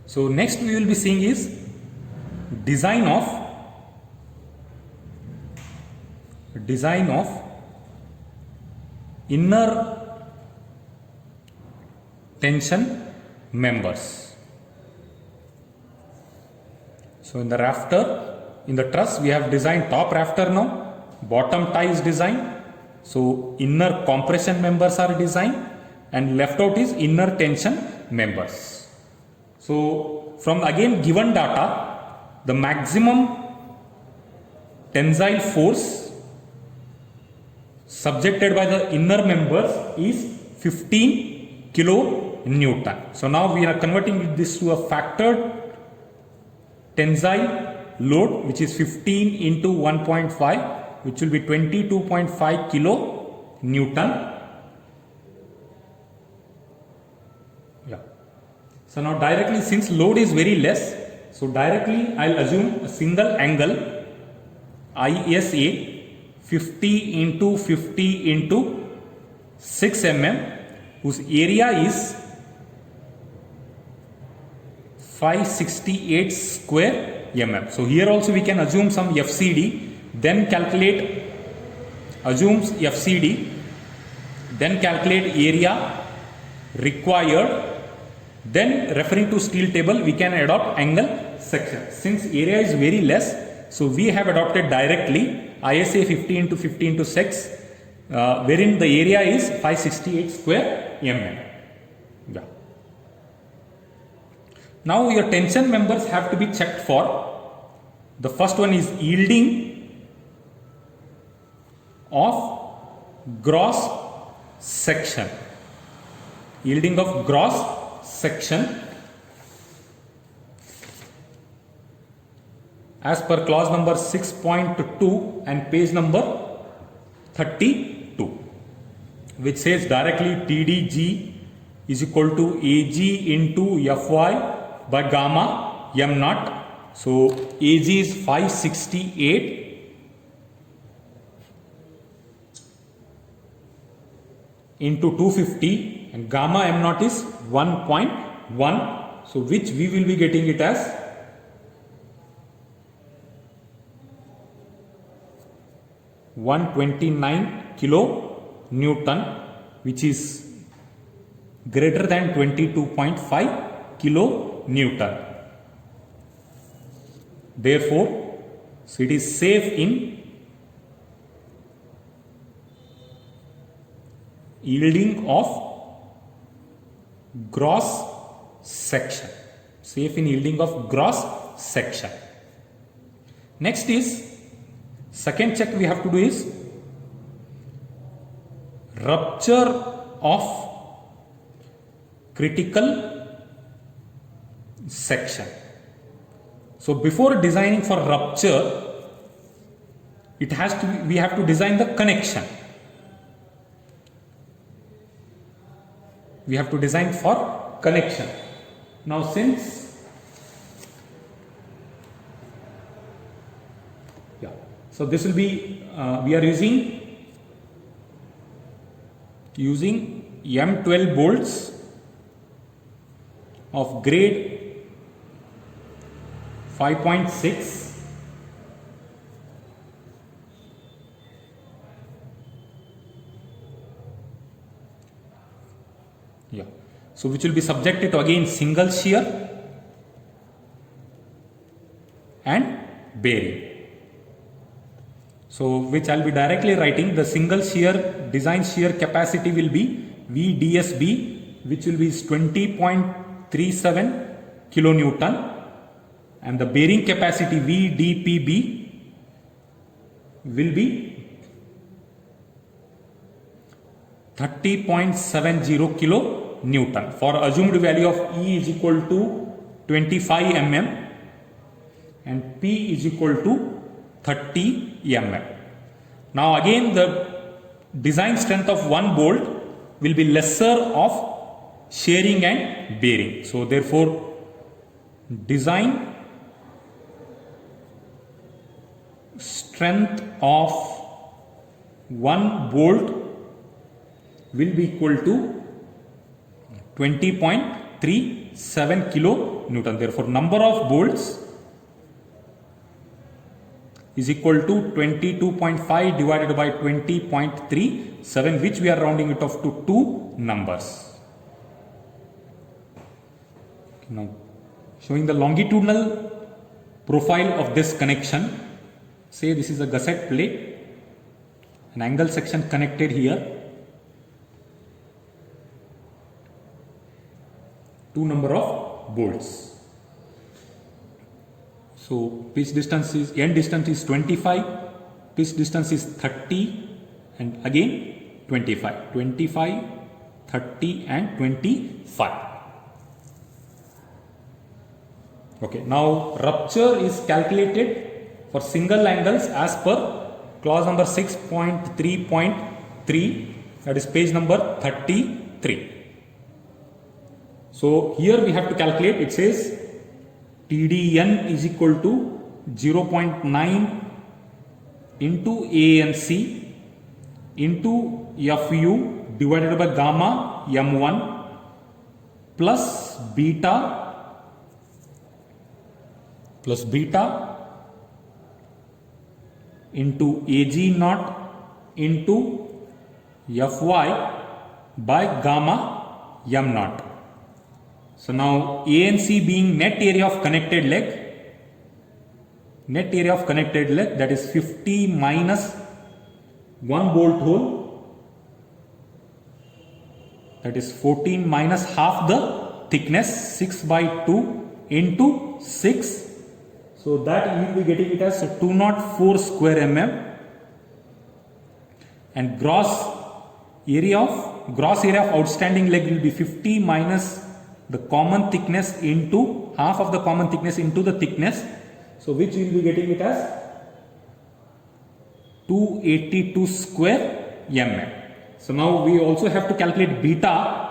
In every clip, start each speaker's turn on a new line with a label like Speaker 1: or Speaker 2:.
Speaker 1: So next we will be seeing is design of inner tension members. So in the rafter, in the truss, we have designed top rafter now, bottom tie is designed. So inner compression members are designed and left out is inner tension members. So from again given data, the maximum tensile force subjected by the inner members is 15 kilonewton. So now we are converting this to a factored tensile load, which is 15 into 1.5, which will be 22.5 kilonewton. Yeah. So now directly, since load is very less, so directly I'll assume a single angle ISA 50 into 50 into 6 mm, whose area is 568 square mm. So here also we can assume some FCD, then calculate, assumes FCD, then calculate area required, then referring to steel table we can adopt angle section. Since area is very less, so we have adopted directly ISA 50 into 50 into 6, wherein the area is 568 square mm. Yeah. Now your tension members have to be checked for. The first one is yielding of gross section. Yielding of gross section as per clause number 6.2 and page number 32, which says directly TDG is equal to AG into Fy by gamma m naught. So AG is 568 into 250 and gamma m naught is 1.1. So which we will be getting it as 129 kilonewton, which is greater than 22.5 kilonewton. Therefore, so it is safe in yielding of gross section. Safe in yielding of gross section. Next is, second check we have to do is rupture of critical section. So before designing for rupture, it has to be, we have to design the connection. We have to design for connection. Now since, yeah, so this will be, we are using M12 bolts of grade 5.6 yeah, so which will be subjected to again single shear and bearing. So which I'll be directly writing, the single shear design shear capacity will be VDSB, which will be 20.37 kilonewton, and the bearing capacity VDPB will be 30.70 kilonewton for assumed value of E is equal to 25 mm and P is equal to 30 mm. Now again the design strength of one bolt will be lesser of shearing and bearing. So therefore design strength of one bolt will be equal to 20.37 kilonewton. Newton. Therefore, number of bolts is equal to 22.5 divided by 20.37, which we are rounding it off to 2 numbers. Now, showing the longitudinal profile of this connection. Say this is a gusset plate, an angle section connected here, 2 number of bolts. So pitch distance is, end distance is 25, pitch distance is 30 and again 25, 25, 30 and 25. Okay, now rupture is calculated for single angles as per clause number 6.3.3, that is page number 33. So here we have to calculate, it says TDN is equal to 0.9 into ANC into FU divided by gamma M1 plus beta into AG naught into Fy by gamma M naught. So now ANC being net area of connected leg, that is 50 minus 1 bolt hole, that is 14 minus half the thickness, 6 by 2 into 6. So that you will be getting it as 204 square mm, and gross area of outstanding leg will be 50 minus the common thickness into half of the common thickness into the thickness. So which we will be getting it as 282 square mm. So now we also have to calculate beta,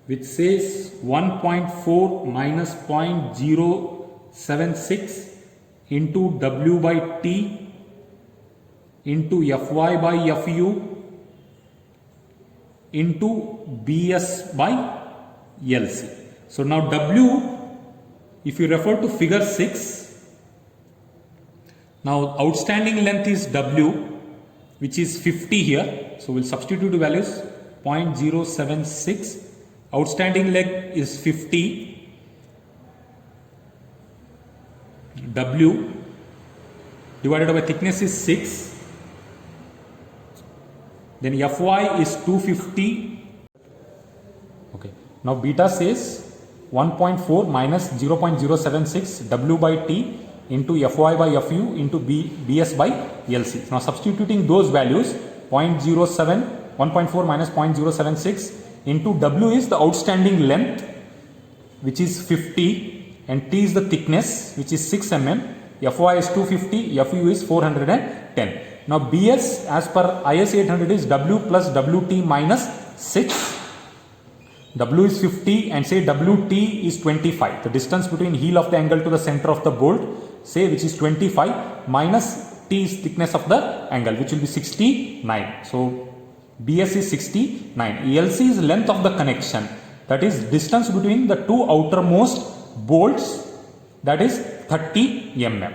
Speaker 1: which says 1.4 minus 0.076 into W by T into Fy by Fu into Bs by LC. So now W, if you refer to figure 6, now outstanding length is W, which is 50 here. So we'll substitute the values, 0.076. Outstanding leg is 50, W divided by thickness is 6, then Fy is 250. Okay, now beta says 1.4 minus 0.076 W by T into Fy by Fu into Bs by LC. Now substituting those values, 0.07, 1.4 minus 0.076 into W is the outstanding length, which is 50, and T is the thickness, which is 6 mm. Fy is 250, Fu is 410. Now Bs as per IS 800 is W plus Wt minus 6. W is 50 and say Wt is 25. The distance between heel of the angle to the center of the bolt, say, which is 25, minus T is thickness of the angle, which will be 69. So Bs is 69. ELC is length of the connection, that is distance between the two outermost bolts, that is 30 mm.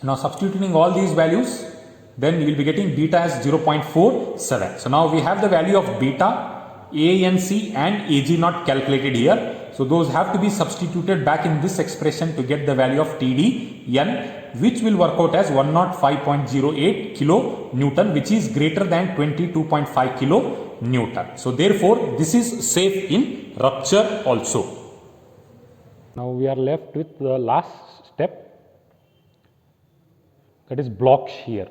Speaker 1: Now substituting all these values, then you will be getting beta as 0.47. So now we have the value of beta, ANC and AG naught calculated here. So those have to be substituted back in this expression to get the value of TDN, which will work out as 105.08 kilo Newton, which is greater than 22.5 kilo Newton. So therefore this is safe in rupture also. Now we are left with the last step, that is block shear.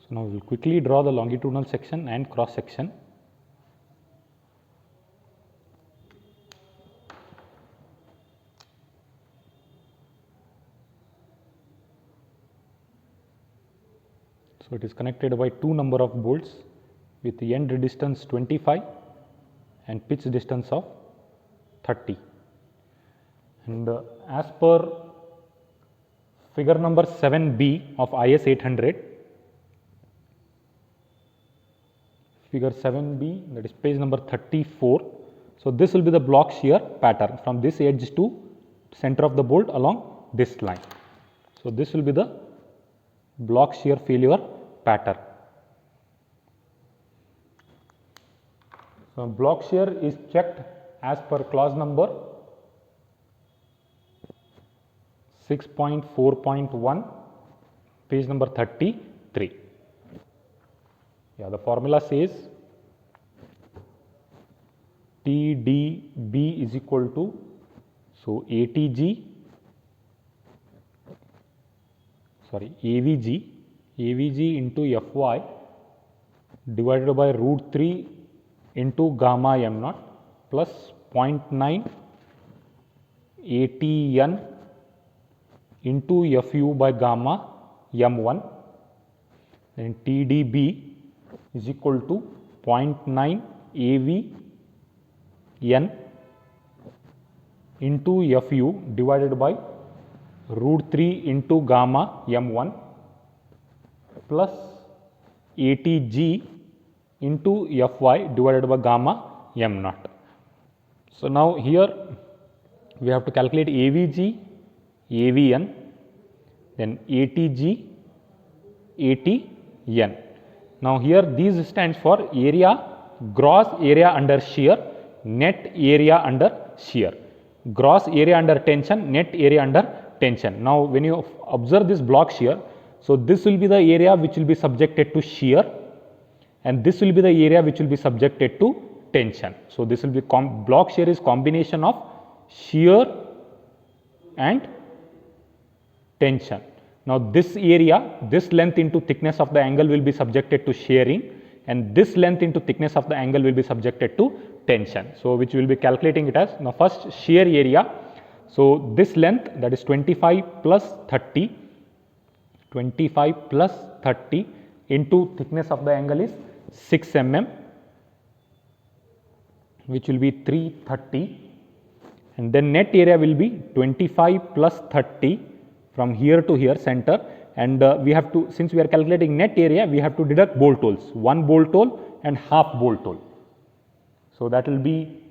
Speaker 1: So now we will quickly draw the longitudinal section and cross section. So it is connected by 2 number of bolts with the end distance 25 and pitch distance of 30. And as per figure number 7B of IS 800. Figure 7B, that is page number 34. So this will be the block shear pattern from this edge to center of the bolt along this line. So this will be the block shear failure pattern. So block shear is checked as per clause number 6.4.1, page number 33. Yeah, the formula says TDB is equal to, so AVG into Fy divided by root 3 into gamma m naught plus 0.9 ATN into Fu by gamma m1, and TDB is equal to 0.9 AVN into Fu divided by root 3 into gamma m1 plus ATG into Fy divided by gamma m naught. So now here we have to calculate AVG, AVN, then ATG, ATN. Now here these stands for area, gross area under shear, net area under shear. Gross area under tension, net area under tension. Now when you observe this block shear, so this will be the area which will be subjected to shear, and this will be the area which will be subjected to tension. So this will be block shear is combination of shear and tension. Now this area, this length into thickness of the angle will be subjected to shearing, and this length into thickness of the angle will be subjected to tension. So which we will be calculating it as, now first shear area. So this length, that is 25 plus 30 into thickness of the angle is 6 mm, which will be 330, and then net area will be 25 plus 30 from here to here center, and we have to, since we are calculating net area, we have to deduct bolt holes, one bolt hole and half bolt hole. So that will be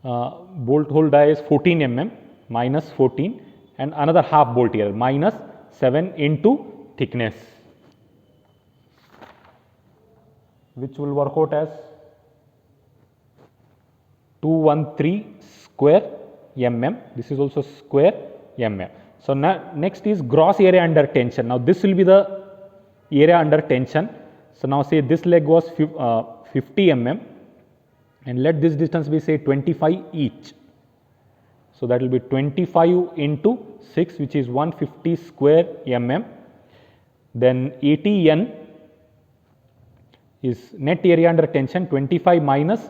Speaker 1: bolt hole die is 14 mm minus 14, and another half bolt here minus 7 into thickness, which will work out as 213 square mm. This is also square mm. So now next is gross area under tension. Now this will be the area under tension. So now say this leg was 50 mm, and let this distance be say 25 each. So that will be 25 into 6, which is 150 square mm. Then ATN is net area under tension, 25 minus,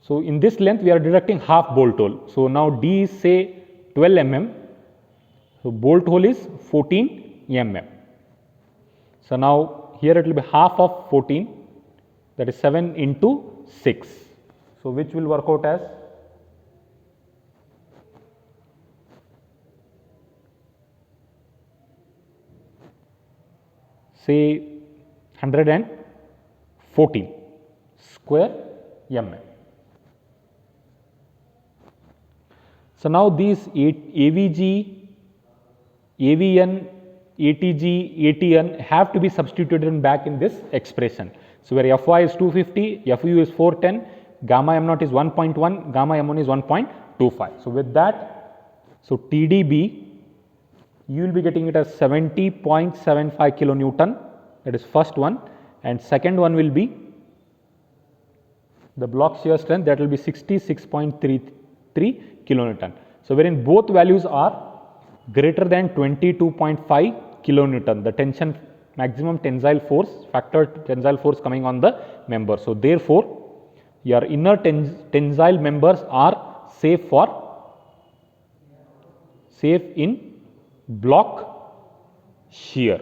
Speaker 1: so in this length we are deducting half bolt hole. So now D is say 12 mm, so bolt hole is 14 mm. So now here it will be half of 14, that is 7 into 6. So which will work out as say 114 square mm. So now these AVG, AVN, ATG, ATN have to be substituted back in this expression. So where Fy is 250, Fu is 410, gamma m naught is 1.1, gamma m1 is 1.25. So with that, so TDB, you will be getting it as 70.75 kilonewton, that is first one, and second one will be the block shear strength, that will be 66.33 kilonewton. So wherein both values are greater than 22.5 kilonewton, the tension, maximum tensile force, factor tensile force coming on the member. So therefore your inner tensile members are safe in block shear.